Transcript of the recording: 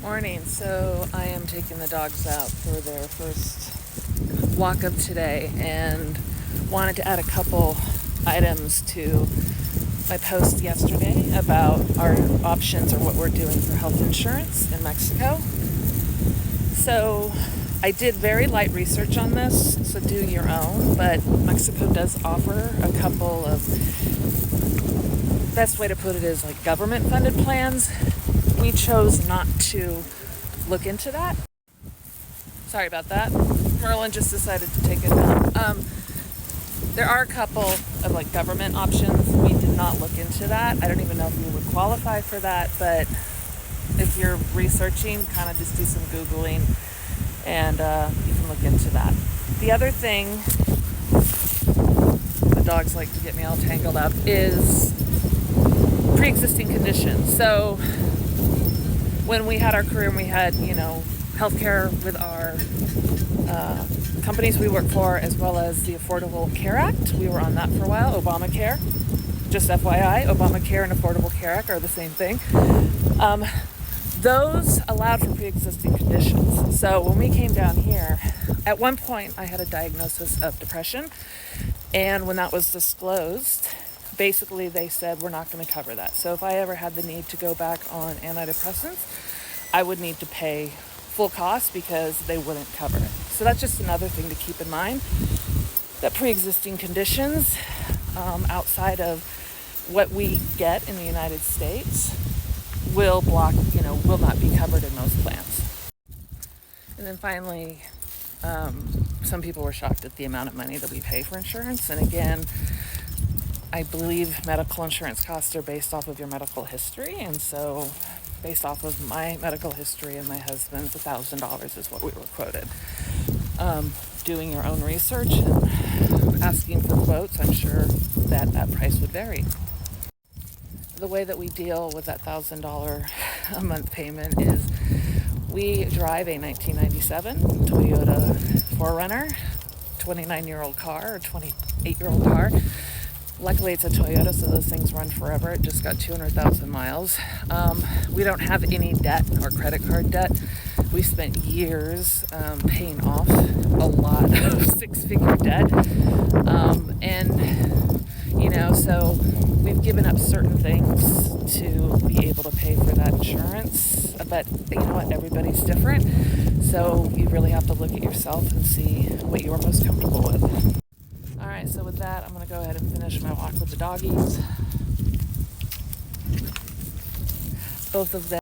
Morning. So I am taking the dogs out for their first walk of today and wanted to add a couple items to my post yesterday about our options or what we're doing for health insurance in Mexico. So I did very light research on this, so do your own, but Mexico does offer a couple of, best way to put it is like government funded plans. We chose not to look into that. Sorry about that. Merlin just decided to take it down. There are a couple of like government options. We did not look into that. I don't even know if we would qualify for that, but if you're researching, kind of just do some Googling and you can look into that. The other thing, the dogs like to get me all tangled up, is pre-existing conditions. So when we had our career and we had, healthcare with our companies we work for, as well as the Affordable Care Act. We were on that for a while, Obamacare. Just FYI, Obamacare and Affordable Care Act are the same thing. Those allowed for pre-existing conditions. So when we came down here, at one point I had a diagnosis of depression, and when that was disclosed, basically they said we're not going to cover that. So if I ever had the need to go back on antidepressants, I would need to pay full cost because they wouldn't cover it. So that's just another thing to keep in mind, that pre-existing conditions outside of what we get in the United States will not be covered in those plans. And then finally, some people were shocked at the amount of money that we pay for insurance. And again, I believe medical insurance costs are based off of your medical history. And so based off of my medical history and my husband's, $1,000 is what we were quoted. Doing your own research and asking for quotes, I'm sure that price would vary. The way that we deal with that $1,000 a month payment is we drive a 1997 Toyota 4Runner, 29-year-old car or 28-year-old car. Luckily, it's a Toyota, so those things run forever. It just got 200,000 miles. We don't have any debt or credit card debt. We spent years paying off a lot of six-figure debt. So we've given up certain things to be able to pay for that insurance. But you know what? Everybody's different. So you really have to look at yourself and see what you're most comfortable with. All right, so with that, I'm going to go ahead and finish my walk with the doggies. Both of them.